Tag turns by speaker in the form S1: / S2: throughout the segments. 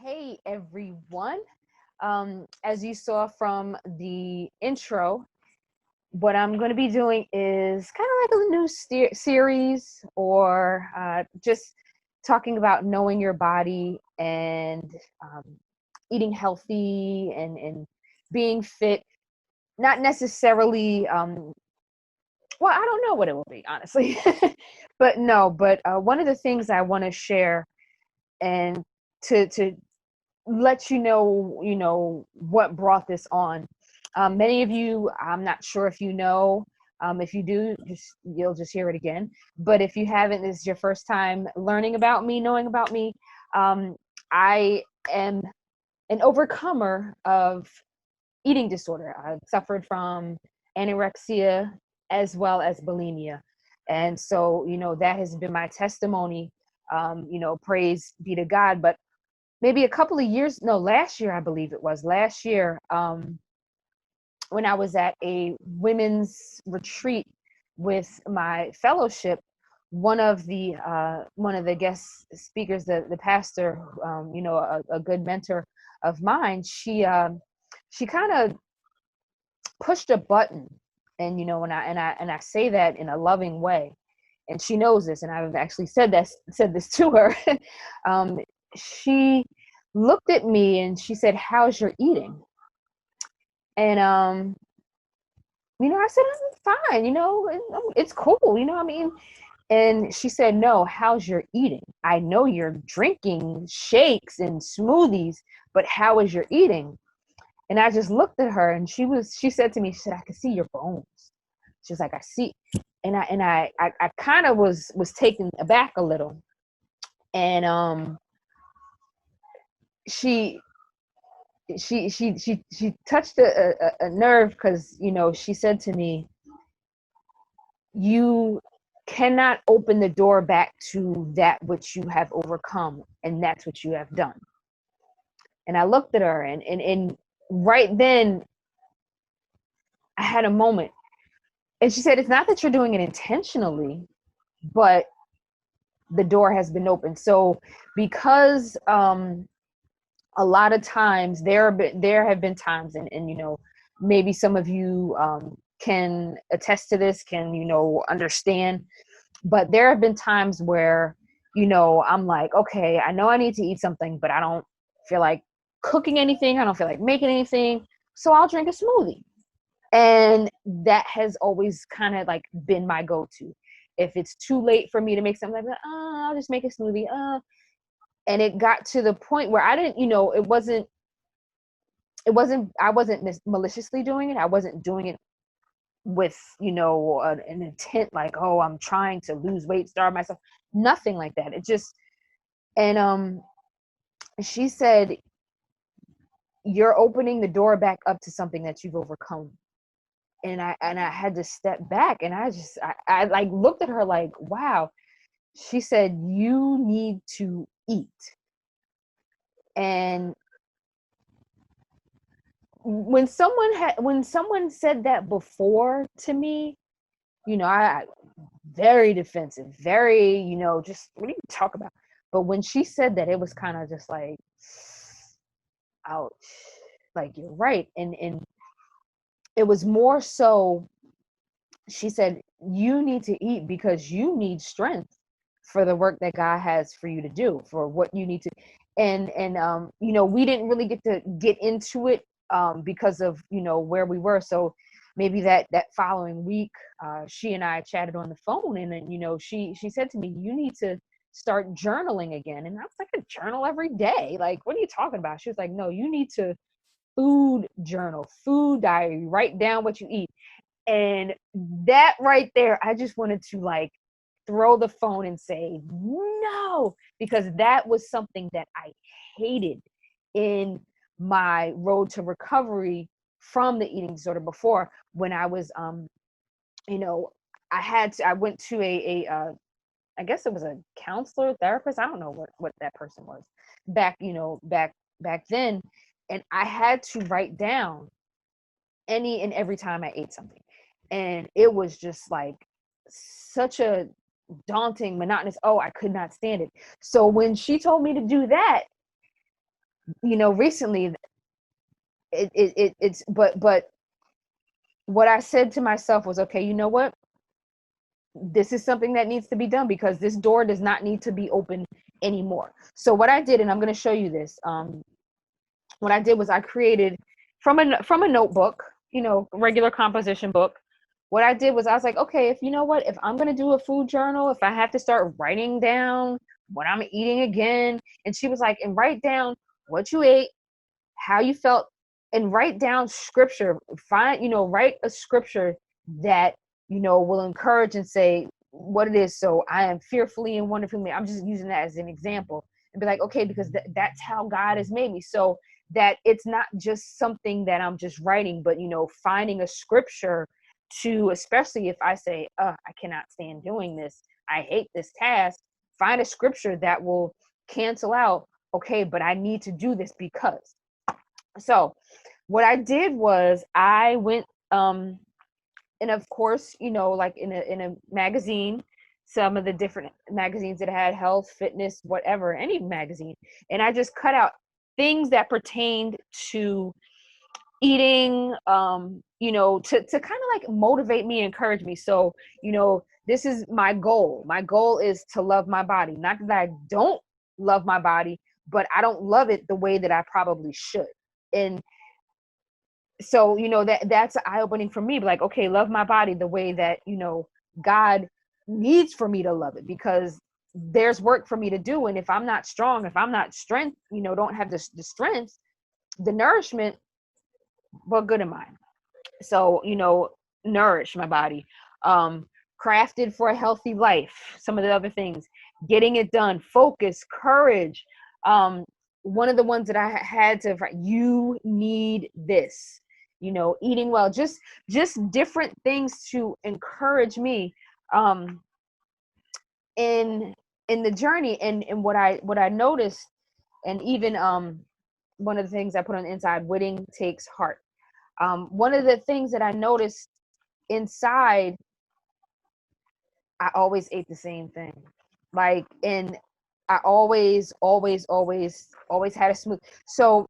S1: Hey everyone. As you saw from the intro, what I'm going to be doing is kind of like a new series or just talking about knowing your body and eating healthy and being fit. Not necessarily, well, I don't know what it will be, honestly. But no, but one of the things I want to share and to let you know what brought this on. Many of you, I'm not sure if you know. If you do, you'll just hear it again. But if you haven't, this is your first time learning about me, knowing about me. Um, I am an overcomer of eating disorder. I've suffered from anorexia as well as bulimia, and so that has been my testimony. Praise be to God. But maybe a couple of years, no, last year, I believe it was last year, when I was at a women's retreat with my fellowship, one of the guest speakers, the pastor, a good mentor of mine, she kind of pushed a button. And and I say that in a loving way, and she knows this, and I've actually said this to her. She looked at me and she said, "How's your eating?" And I said, "I'm fine, it's cool, I mean." And she said, "No, how's your eating? I know you're drinking shakes and smoothies, but how is your eating?" And I just looked at her, and she said to me, she said, "I can see your bones." She was like, "I see." And I kind of was taken aback a little. And she she touched a nerve, because she said to me, "You cannot open the door back to that which you have overcome, and that's what you have done." And I looked at her, and right then I had a moment. And she said, "It's not that you're doing it intentionally, but the door has been opened." So because a lot of times there have been times, and maybe some of you can attest to this, can understand. But there have been times where I'm like, okay, I know I need to eat something, but I don't feel like cooking anything, I don't feel like making anything, so I'll drink a smoothie. And that has always kind of like been my go-to. If it's too late for me to make something, like, I'll just make a smoothie. And it got to the point where I didn't, I wasn't maliciously doing it. I wasn't doing it with, an intent like, oh, I'm trying to lose weight, starve myself. Nothing like that. It just, and she said, "You're opening the door back up to something that you've overcome." And I had to step back, and I like looked at her like, wow. She said, "You need to eat." And when someone said that before to me, I very defensive, very, just what do you talk about? But when she said that, it was kind of just like, ouch, like, you're right. And it was more so, she said, "You need to eat because you need strength for the work that God has for you to do, for what you need to." And we didn't really get into it, because of where we were. So maybe that following week, she and I chatted on the phone, and then she said to me, "You need to start journaling again." And I was like, "A journal every day? Like, what are you talking about?" She was like, "No, you need to food journal, food diary, write down what you eat." And that right there, I just wanted to like throw the phone and say no, because that was something that I hated in my road to recovery from the eating disorder. Before, when I was you know I went to I guess it was a counselor, therapist, I don't know what that person was, back back then. And I had to write down any and every time I ate something. And it was just like such a daunting, monotonous, oh, I could not stand it. So when she told me to do that, recently but what I said to myself was, okay, you know what? This is something that needs to be done because this door does not need to be open anymore. So what I did, and I'm going to show you this. What I did was I created from a notebook, regular composition book. What I did was I was like, okay, if I'm going to do a food journal, if I have to start writing down what I'm eating again. And she was like, and write down what you ate, how you felt, and write down scripture. Write a scripture that, will encourage and say what it is. So I am fearfully and wonderfully made. I'm just using that as an example and be like, okay, because that's how God has made me. So that it's not just something that I'm just writing, but, finding a scripture to, especially if I say, I cannot stand doing this, I hate this task, find a scripture that will cancel out, okay, but I need to do this because. So what I did was I went, and of course, like in a magazine, some of the different magazines that had health, fitness, whatever, any magazine, and I just cut out things that pertained to eating, to kind of like motivate me, encourage me. So, this is my goal. My goal is to love my body. Not that I don't love my body, but I don't love it the way that I probably should. And so, that's eye-opening for me. Like, okay, love my body the way that, God needs for me to love it, because there's work for me to do. And if I'm not strong, if I'm not strength, don't have the strength, the nourishment, what good am I? So, nourish my body, crafted for a healthy life. Some of the other things, getting it done, focus, courage. One of the ones that I had to, you need this, eating well, just different things to encourage me, in the journey. And what I noticed, and even, one of the things I put on the inside, witting takes heart. One of the things that I noticed inside, I always ate the same thing. Like, and I always had a smooth. So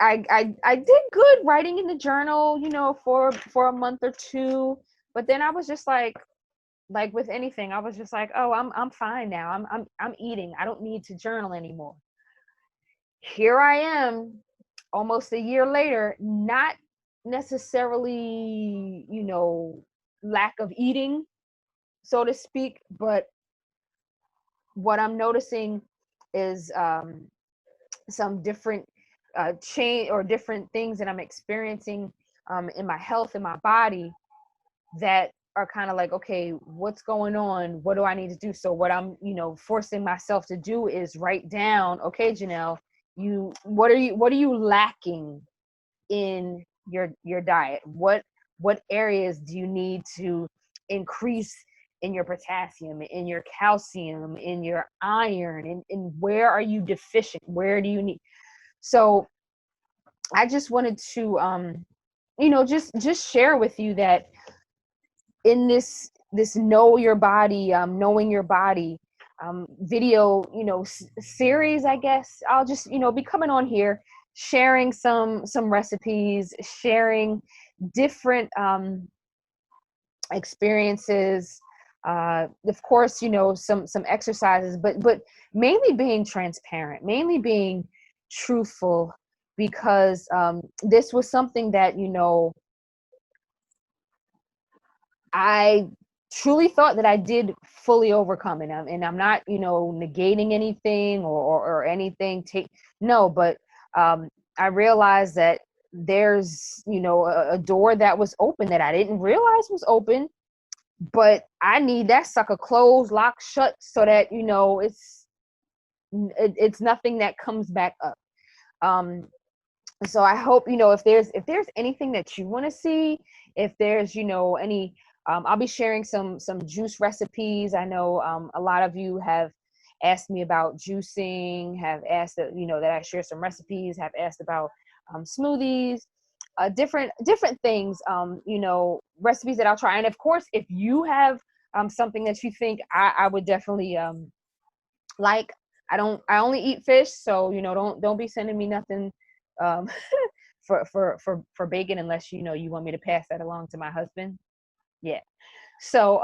S1: I did good writing in the journal, for a month or two. But then I was just like with anything, I was just like, oh, I'm fine now. I'm eating. I don't need to journal anymore. Here I am, almost a year later, not necessarily, lack of eating, so to speak, but what I'm noticing is, some different change or different things that I'm experiencing, in my health, in my body, that are kind of like, okay, what's going on? What do I need to do? So what I'm, forcing myself to do is write down, okay, Janelle, what are you lacking in your diet? What areas do you need to increase in your potassium, in your calcium, in your iron, and where are you deficient? Where do you need? So I just wanted to, just share with you that in this know your body, knowing your body, video, series, I guess I'll just, be coming on here, sharing some recipes, sharing different, experiences, of course, some exercises, but mainly being transparent, mainly being truthful, because, this was something that, I truly thought that I did fully overcome it. And I'm not, negating anything, or anything. No, but, I realized that there's, a door that was open that I didn't realize was open, but I need that sucker closed, locked, shut, so that, it's nothing that comes back up. So I hope, if there's anything that you want to see, if there's, any, I'll be sharing some juice recipes. I know, a lot of you have asked me about juicing, have asked that, that I share some recipes, have asked about, smoothies, different things, recipes that I'll try. And of course, if you have, something that you think I would definitely, like, I only eat fish, so you know, don't be sending me nothing um for bacon unless you know you want me to pass that along to my husband. Yeah. So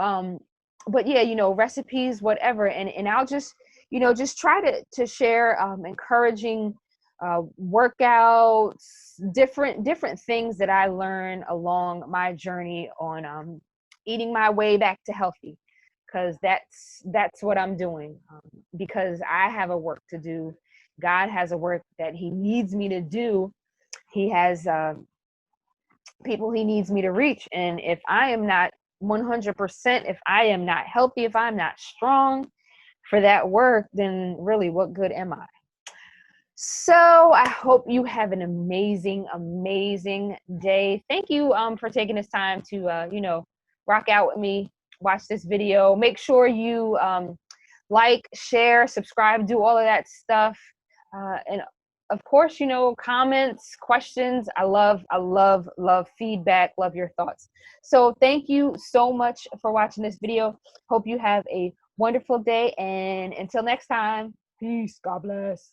S1: but yeah, you know, recipes, whatever, and I'll just, you know, just try to share encouraging workouts, different things that I learn along my journey on eating my way back to healthy, because that's what I'm doing, because I have a work to do. God has a work that he needs me to do. He has people he needs me to reach. And if I am not 100%, if I am not healthy, if I'm not strong for that work, then really what good am I? So I hope you have an amazing, amazing day. Thank you for taking this time to you know, rock out with me, watch this video. Make sure you like, share, subscribe, do all of that stuff. And of course, you know, comments, questions. I love feedback, love your thoughts. So thank you so much for watching this video. Hope you have a wonderful day. And until next time, peace. God bless.